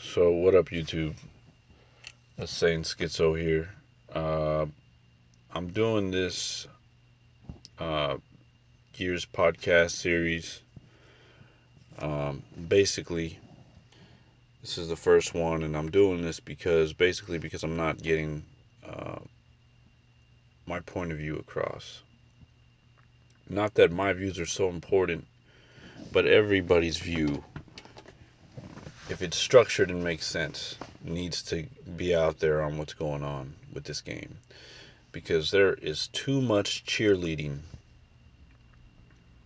So what up, YouTube? It's Saint Schizo here. Uh, I'm doing this uh, Gears podcast series. Basically, this is the first one, and I'm doing this because I'm not getting uh, my point of view across. Not that my views are so important, but everybody's view, if it's structured and makes sense, needs to be out there on what's going on with this game. Because there is too much cheerleading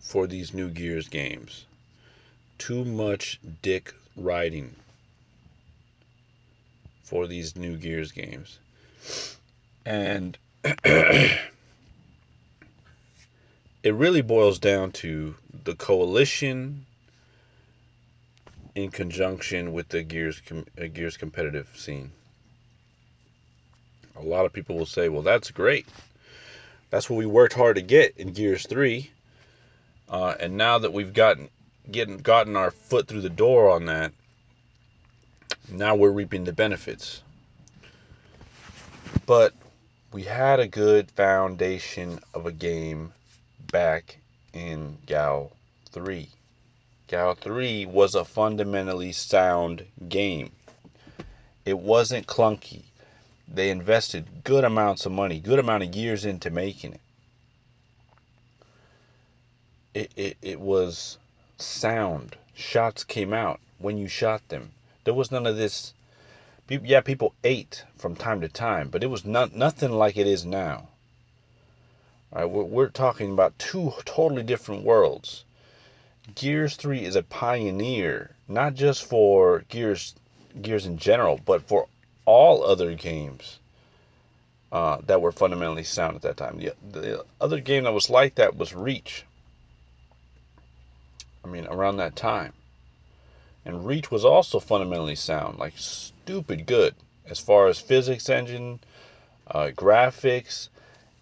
for these new Gears games. Too much dick riding for these new Gears games. And it really boils down to the coalition in conjunction with the Gears competitive scene. A lot of people will say, well, that's great. That's what we worked hard to get in Gears 3. And now that we've gotten our foot through the door on that, now we're reaping the benefits. But we had a good foundation of a game back in GAL 3. GAL 3 was a fundamentally sound game. It wasn't clunky. They invested good amounts of money, good amount of years into making it. It was sound. Shots came out when you shot them. There was none of this. Yeah, people ate from time to time, but it was nothing like it is now. All right, we're talking about two totally different worlds. Gears 3 is a pioneer, not just for Gears in general, but for all other games that were fundamentally sound at that time. The other game that was like that was Reach. Around that time. And Reach was also fundamentally sound, like stupid good, as far as physics engine, graphics,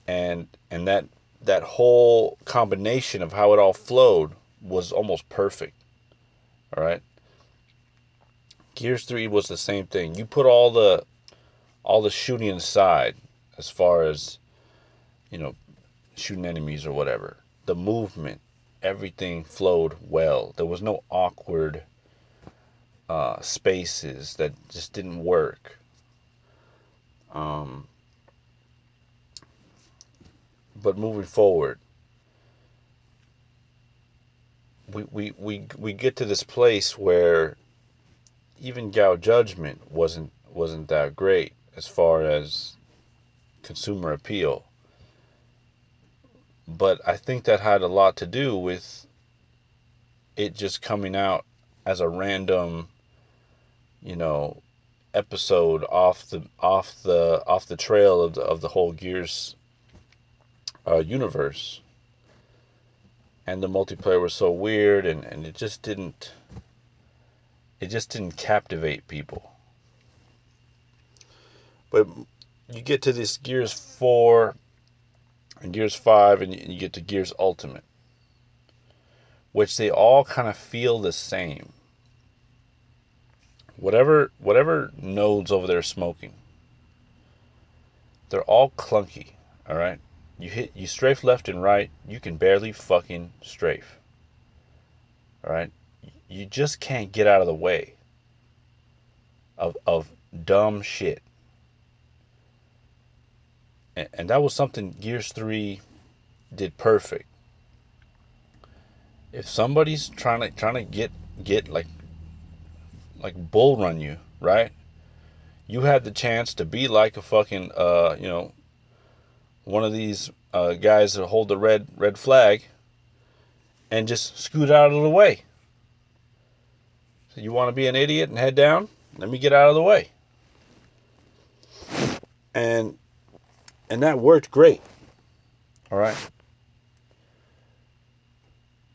and that whole combination of how it all flowed was almost perfect. All right. Gears 3 was the same thing. You put all the shooting aside, as far as, shooting enemies or whatever. The movement, everything flowed well. There was no awkward spaces that just didn't work. Um, but moving forward, we get to this place where even Gao Judgment wasn't that great as far as consumer appeal. But I think that had a lot to do with it just coming out as a random, you know, episode off the trail of the whole Gears universe. And the multiplayer was so weird, and it just didn't captivate people. But you get to this Gears 4 and Gears 5, and you get to Gears Ultimate, which they all kind of feel the same. Whatever nodes over there smoking, they're all clunky. All right, you strafe left and right, you can barely fucking strafe. All right, you just can't get out of the way of dumb shit. And that was something Gears 3 did perfect. If somebody's trying to get like bull run you, right? You had the chance to be like a fucking one of these guys that hold the red flag and just scoot out of the way. So you want to be an idiot and head down? Let me get out of the way. And that worked great. All right.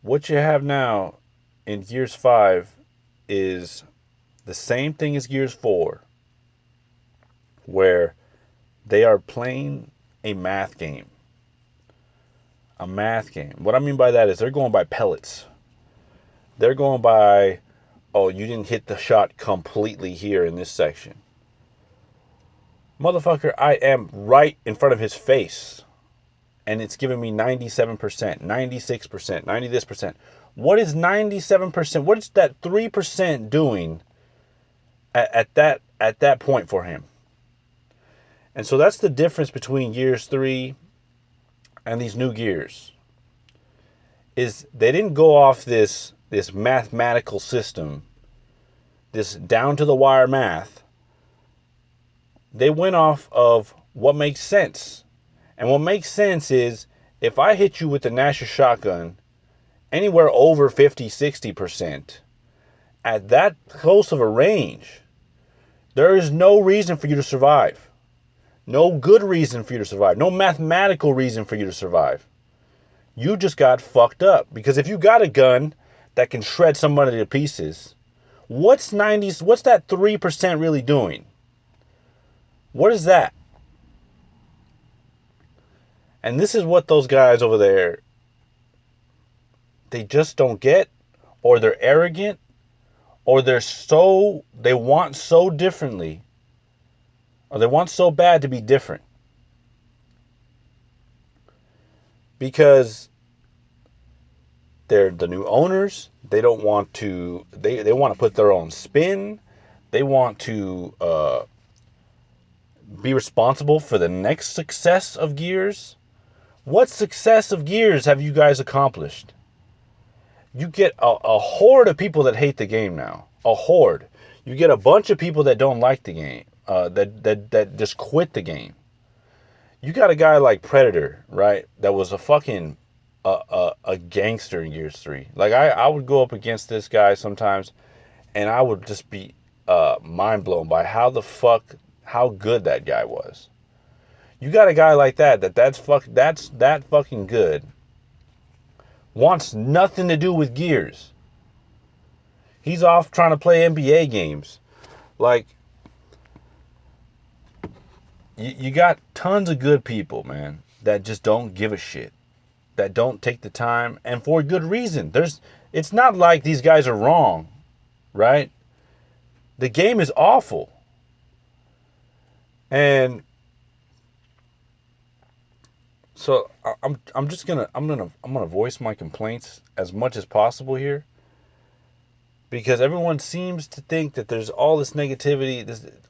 What you have now in Gears 5 is the same thing as Gears 4, where they are playing a math game. A math game. What I mean by that is they're going by pellets. They're going by, oh, you didn't hit the shot completely here in this section. Motherfucker, I am right in front of his face. And it's giving me 97%, 96%, 90 this percent. What is 97%? What is that 3% doing at that point for him? And so that's the difference between Gears 3 and these new Gears. Is they didn't go off this mathematical system, this down to the wire math. They went off of what makes sense. And what makes sense is if I hit you with the Nashor shotgun anywhere over 50, 60% at that close of a range, there is no reason for you to survive. No good reason for you to survive. No mathematical reason for you to survive. You just got fucked up. Because if you got a gun that can shred somebody to pieces, what's that 3% really doing? What is that? And this is what those guys over there, they just don't get, or they're arrogant, or they want so differently, or they want so bad to be different. Because they're the new owners, they don't want to, they want to put their own spin, they want to be responsible for the next success of Gears. What success of Gears have you guys accomplished? You get a horde of people that hate the game now. A horde. You get a bunch of people that don't like the game. That just quit the game. You got a guy like Predator, right? That was a fucking a gangster in Gears 3. Like I would go up against this guy sometimes, and I would just be mind blown by how good that guy was. You got a guy like that's that fucking good. Wants nothing to do with Gears. He's off trying to play NBA games. Like, you got tons of good people, man, that just don't give a shit. That don't take the time, and for good reason. It's not like these guys are wrong, right? The game is awful. And so I'm gonna voice my complaints as much as possible here, because everyone seems to think that there's all this negativity.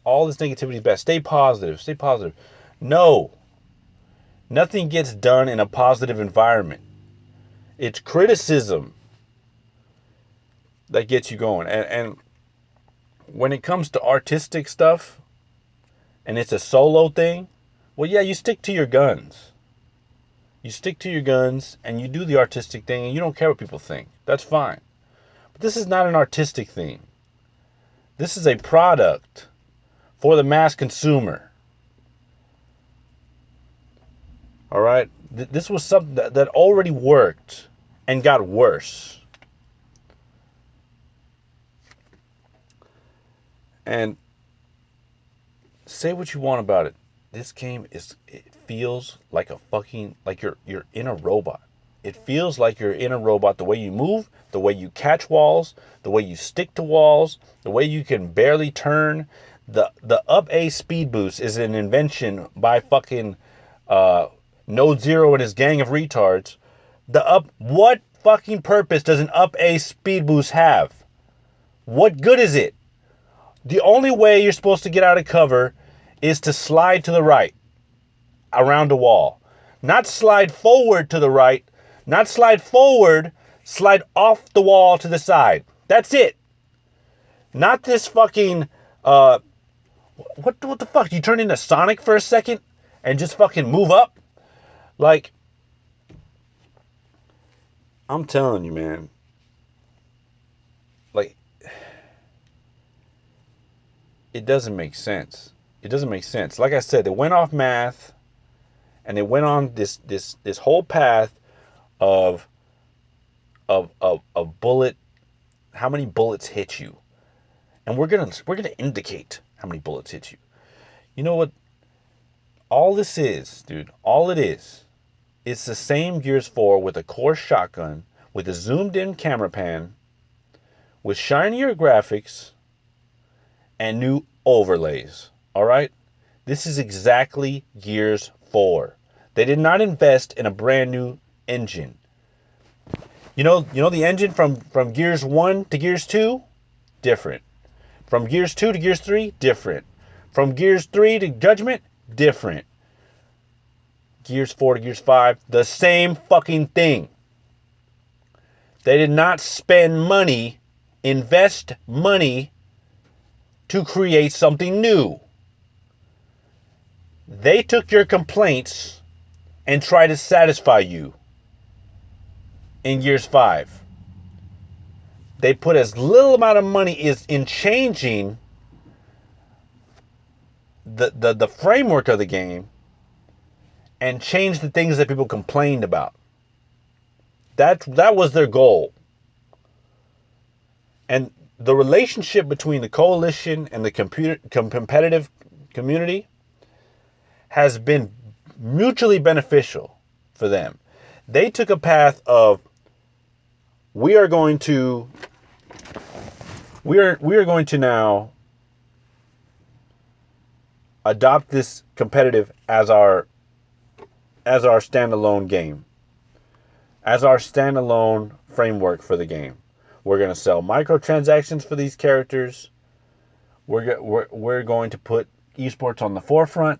All this negativity is bad. Stay positive. Stay positive. No, nothing gets done in a positive environment. It's criticism that gets you going. And when it comes to artistic stuff, and it's a solo thing, well, yeah, you stick to your guns. You stick to your guns and you do the artistic thing and you don't care what people think. That's fine. But this is not an artistic thing. This is a product for the mass consumer. All right? This was something that already worked and got worse. And say what you want about it. This game it feels like like you're in a robot. It feels like you're in a robot. The way you move, the way you catch walls, the way you stick to walls, the way you can barely turn. The up A speed boost is an invention by fucking Node Zero and his gang of retards. What fucking purpose does an up A speed boost have? What good is it? The only way you're supposed to get out of cover is to slide to the right around a wall. Not slide forward to the right, not slide forward, slide off the wall to the side. That's it. Not this fucking what the fuck? You turn into Sonic for a second and just fucking move up? Like, I'm telling you, man. Like, it doesn't make sense. It doesn't make sense. Like I said, they went off math and they went on this whole path of bullet, how many bullets hit you. And we're gonna indicate how many bullets hit you. You know what? All this is, dude, all it is, it's the same Gears 4 with a coarse shotgun, with a zoomed in camera pan, with shinier graphics and new overlays. All right? This is exactly Gears 4. They did not invest in a brand new engine. You know the engine from Gears 1 to Gears 2? Different. From Gears 2 to Gears 3? Different. From Gears 3 to Judgment? Different. Gears 4 to Gears 5? The same fucking thing. They did not spend money, invest money to create something new. They took your complaints and tried to satisfy you in Gears 5. They put as little amount of money is in changing the framework of the game and change the things that people complained about. That was their goal. And the relationship between the coalition and the competitive community has been mutually beneficial for them. They took a path of we are going to now adopt this competitive as our standalone game, as our standalone framework for the game. We're going to sell microtransactions for these characters. We're going to put esports on the forefront.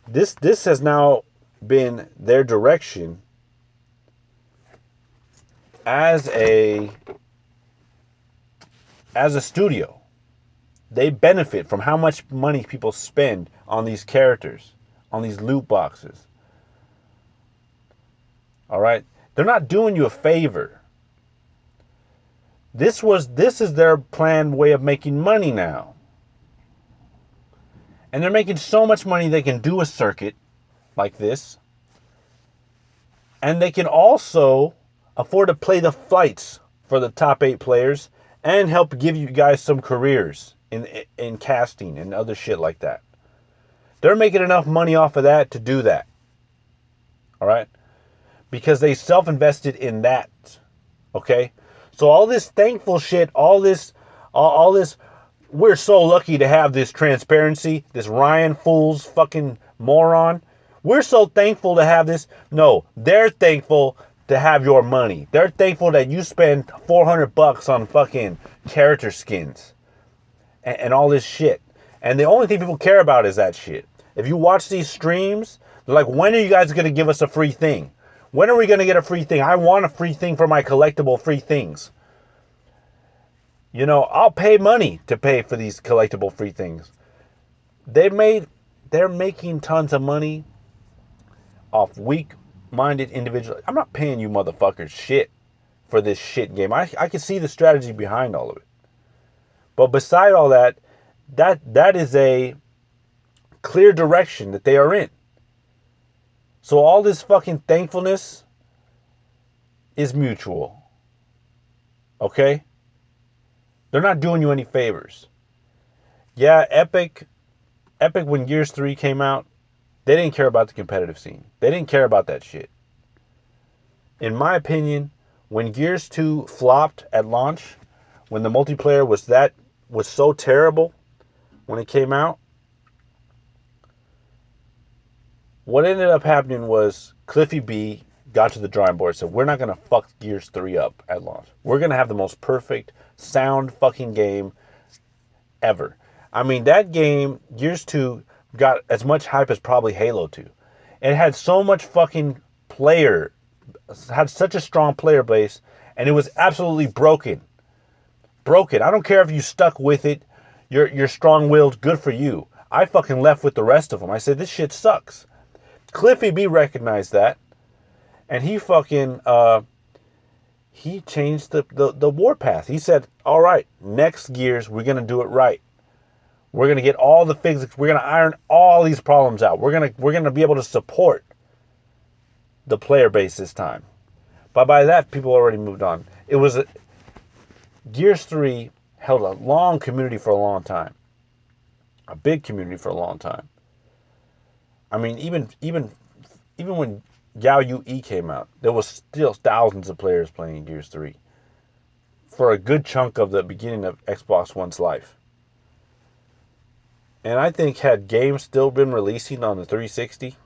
This has now been their direction as a studio. They benefit from how much money people spend on these characters, on these loot boxes. All right? They're not doing you a favor. This is their planned way of making money now. And they're making so much money they can do a circuit like this. And they can also afford to play the flights for the top 8 players and help give you guys some careers in casting and other shit like that. They're making enough money off of that to do that. All right? Because they self-invested in that. Okay? So all this thankful shit, all this, we're so lucky to have this transparency, this Ryan Fool's fucking moron. We're so thankful to have this. No, they're thankful to have your money. They're thankful that you spend $400 on fucking character skins and all this shit. And the only thing people care about is that shit. If you watch these streams, they're like, when are you guys going to give us a free thing? When are we going to get a free thing? I want a free thing for my collectible free things. You know, I'll pay money to pay for these collectible free things. They're making tons of money off weak-minded individuals. I'm not paying you motherfuckers shit for this shit game. I can see the strategy behind all of it. But beside all that is a clear direction that they are in. So all this fucking thankfulness is mutual. Okay? They're not doing you any favors. Yeah, Epic when Gears 3 came out, they didn't care about the competitive scene. They didn't care about that shit. In my opinion, when Gears 2 flopped at launch, when the multiplayer was so terrible when it came out, what ended up happening was Cliffy B got to the drawing board and said, we're not going to fuck Gears 3 up at launch. We're going to have the most perfect sound fucking game ever. I mean, that game, Gears 2, got as much hype as probably Halo 2. It had so much fucking had such a strong player base, and it was absolutely broken. Broken. I don't care if you stuck with it. You're strong-willed. Good for you. I fucking left with the rest of them. I said, this shit sucks. Cliffy B recognized that, and he fucking he changed the warpath. He said, all right, next Gears, we're going to do it right. We're going to get all the physics. We're going to iron all these problems out. We're going to be able to support the player base this time. But by that, people already moved on. Gears 3 held a long community for a long time. A big community for a long time. I mean, even when Yao Yu E came out, there was still thousands of players playing Gears 3. for a good chunk of the beginning of Xbox One's life. And I think had games still been releasing on the 360,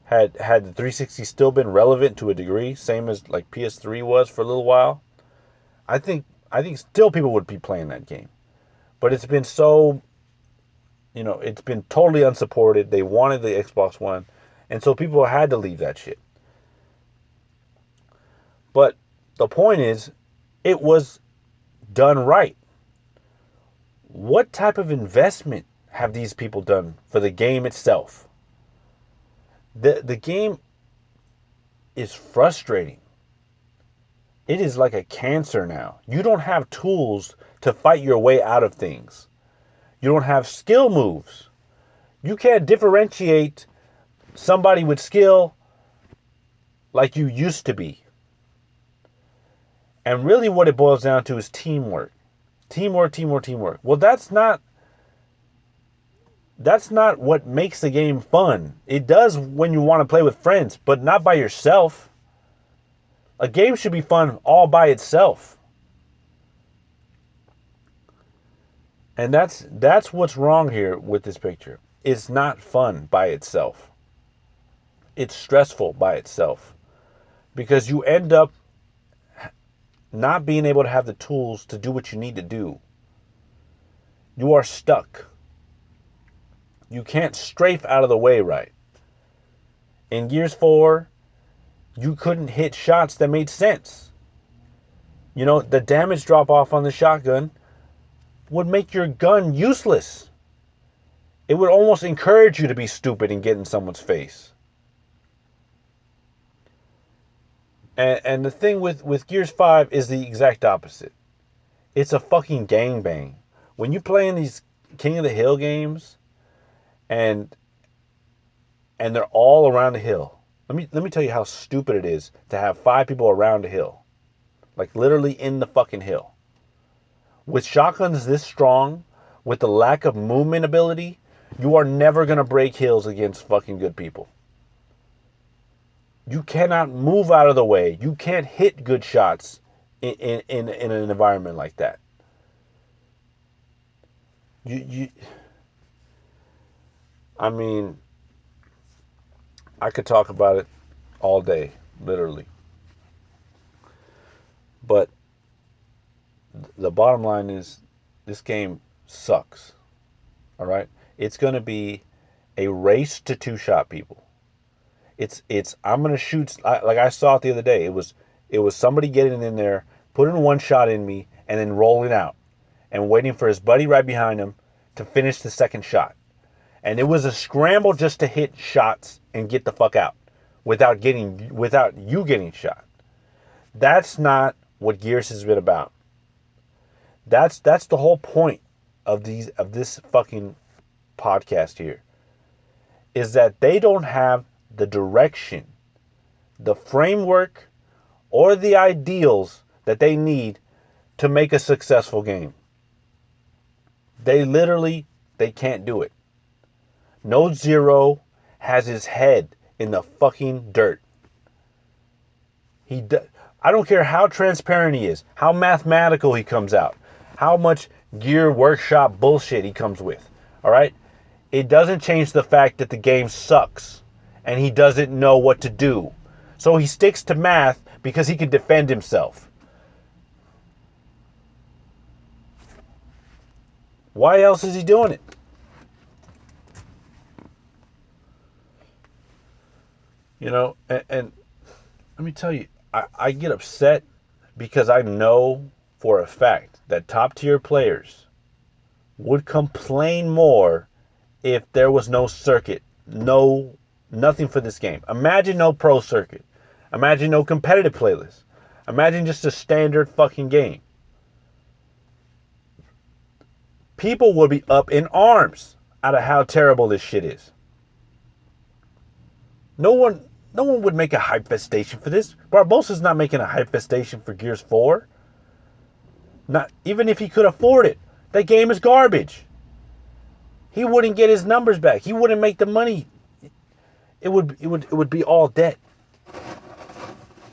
had the 360 still been relevant to a degree, same as like PS3 was for a little while, I think still people would be playing that game. But it's been so, it's been totally unsupported. They wanted the Xbox One, and so people had to leave that shit. But the point is, it was done right. What type of investment have these people done for the game itself? The game is frustrating. It is like a cancer now. You don't have tools to fight your way out of things. You don't have skill moves. You can't differentiate somebody with skill like you used to be. And really what it boils down to is teamwork. Teamwork. Well, that's not what makes the game fun. It does when you want to play with friends, but not by yourself. A game should be fun all by itself. And that's what's wrong here with this picture. It's not fun by itself. It's stressful by itself. Because you end up not being able to have the tools to do what you need to do. You are stuck. You can't strafe out of the way right. In Gears 4, you couldn't hit shots that made sense. The damage drop off on the shotgun would make your gun useless. It would almost encourage you to be stupid and get in someone's face. And the thing with Gears 5 is the exact opposite. It's a fucking gangbang. When you play in these King of the Hill games, and they're all around the hill. Let me tell you how stupid it is to have 5 people around a hill. Like literally in the fucking hill. With shotguns this strong, with the lack of movement ability, you are never going to break hills against fucking good people. You cannot move out of the way. You can't hit good shots in an environment like that. I mean, I could talk about it all day, literally. But the bottom line is, this game sucks. All right? It's going to be a race to 2-shot people. I'm going to shoot, like I saw it the other day. It was somebody getting in there, putting 1 shot in me, and then rolling out and waiting for his buddy right behind him to finish the second shot. And it was a scramble just to hit shots and get the fuck out without you getting shot. That's not what Gears has been about. That's the whole point of this fucking podcast here, is that they don't have the direction, the framework, or the ideals that they need to make a successful game. They can't do it. Node Zero has his head in the fucking dirt. I don't care how transparent he is, how mathematical he comes out, how much Gear Workshop bullshit he comes with. All right? It doesn't change the fact that the game sucks and he doesn't know what to do. So he sticks to math because he can defend himself. Why else is he doing it? And let me tell you, I get upset because I know for a fact that top tier players would complain more if there was no circuit, nothing for this game. Imagine no pro circuit. Imagine no competitive playlist. Imagine just a standard fucking game. People would be up in arms out of how terrible this shit is. No one would make a hypefestation for this. Barbosa's not making a hypefestation for Gears 4. Not even if he could afford it. That game is garbage. He wouldn't get his numbers back. He wouldn't make the money. It would be all debt.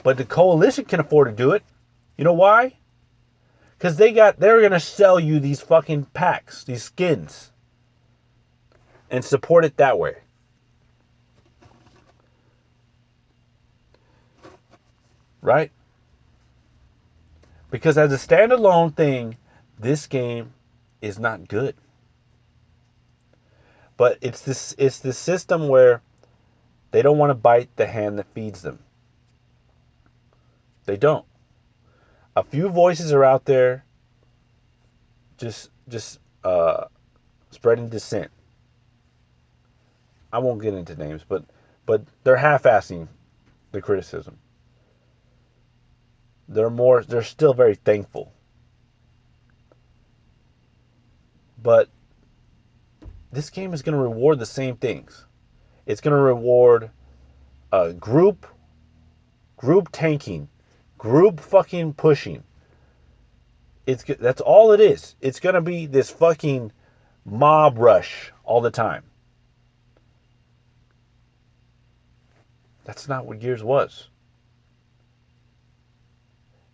But the coalition can afford to do it. You know why? Because they're going to sell you these fucking packs, these skins, and support it that way. Right? Because as a standalone thing, this game is not good. But it's this system where they don't want to bite the hand that feeds them. They don't. A few voices are out there just spreading dissent. I won't get into names, but they're half-assing the criticism. They're still very thankful. But this game is going to reward the same things. It's going to reward group tanking, group fucking pushing. That's all it is. It's going to be this fucking mob rush all the time. That's not what Gears was.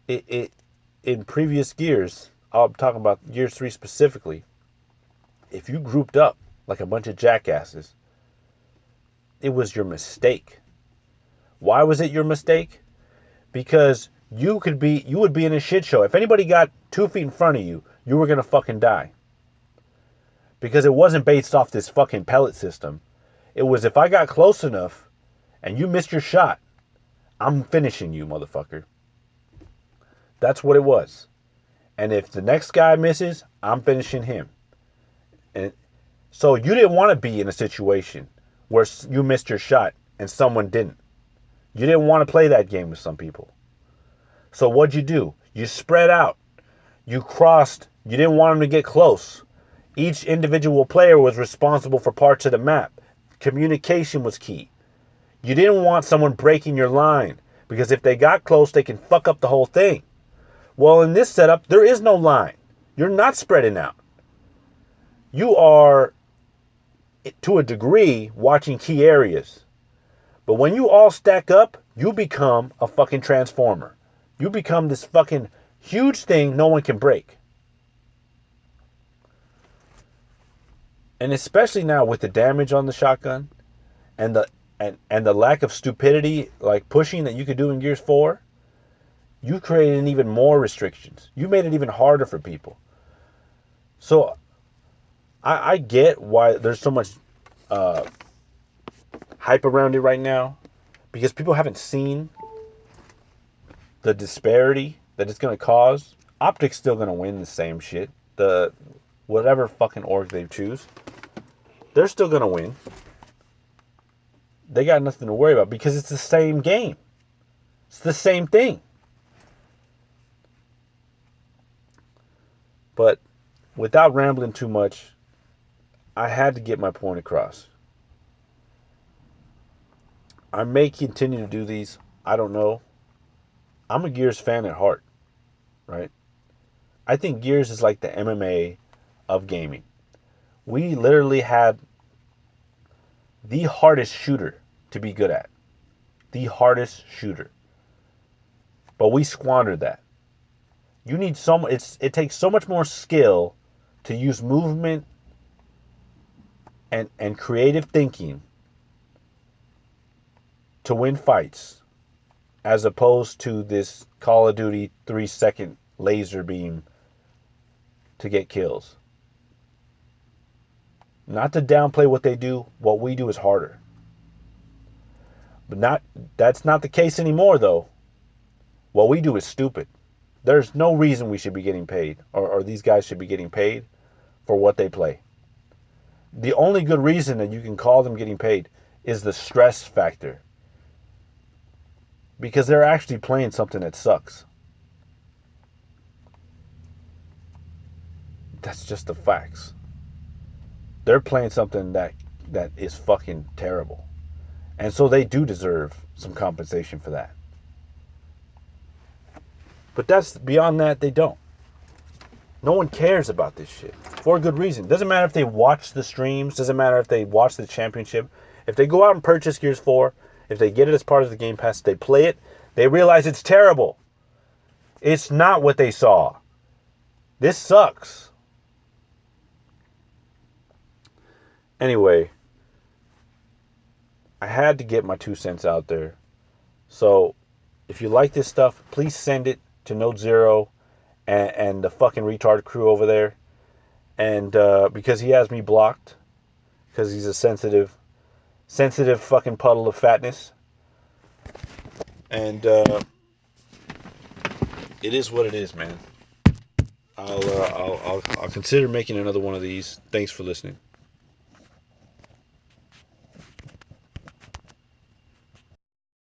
In previous Gears, I'm talking about Gears 3 specifically, if you grouped up like a bunch of jackasses, it was your mistake. Why was it your mistake? Because you would be in a shit show. If anybody got 2 feet in front of you, you were gonna fucking die. Because it wasn't based off this fucking pellet system. It was, if I got close enough and you missed your shot, I'm finishing you, motherfucker. That's what it was. And if the next guy misses, I'm finishing him. And so you didn't want to be in a situation where you missed your shot and someone didn't. You didn't want to play that game with some people. So what'd you do? You spread out. You crossed. You didn't want them to get close. Each individual player was responsible for parts of the map. Communication was key. You didn't want someone breaking your line, because if they got close, they can fuck up the whole thing. Well, in this setup, there is no line. You're not spreading out. You are, to a degree, watching key areas. But when you all stack up, you become a fucking transformer. You become this fucking huge thing no one can break. And especially now with the damage on the shotgun and the lack of stupidity, like pushing, that you could do in Gears 4, you created even more restrictions. You made it even harder for people. So I get why there's so much hype around it right now, because people haven't seen the disparity that it's going to cause. Optic's still going to win the same shit. Whatever fucking org they choose, they're still going to win. They got nothing to worry about because it's the same game. It's the same thing. But without rambling too much, I had to get my point across. I may continue to do these. I don't know. I'm a Gears fan at heart, right? I think Gears is like the MMA of gaming. We literally had the hardest shooter to be good at. The hardest shooter. But we squandered that. You need it takes so much more skill to use movement and creative thinking to win fights, as opposed to this Call of Duty 3-second laser beam to get kills. Not to downplay what they do, what we do is harder. But that's not the case anymore, though. What we do is stupid. There's no reason we should be getting paid, or these guys should be getting paid for what they play. The only good reason that you can call them getting paid is the stress factor. Because they're actually playing something that sucks. That's just the facts. They're playing something that is fucking terrible. And so they do deserve some compensation for that. But beyond that, they don't. No one cares about this shit. For a good reason. Doesn't matter if they watch the streams. Doesn't matter if they watch the championship. If they go out and purchase Gears 4, if they get it as part of the Game Pass, they play it, they realize it's terrible. It's not what they saw. This sucks. Anyway, I had to get my 2 cents out there. So, if you like this stuff, please send it to Note Zero and the fucking retard crew over there. And because he has me blocked, because he's a sensitive fucking puddle of fatness. And it is what it is, man. I'll consider making another one of these. Thanks for listening.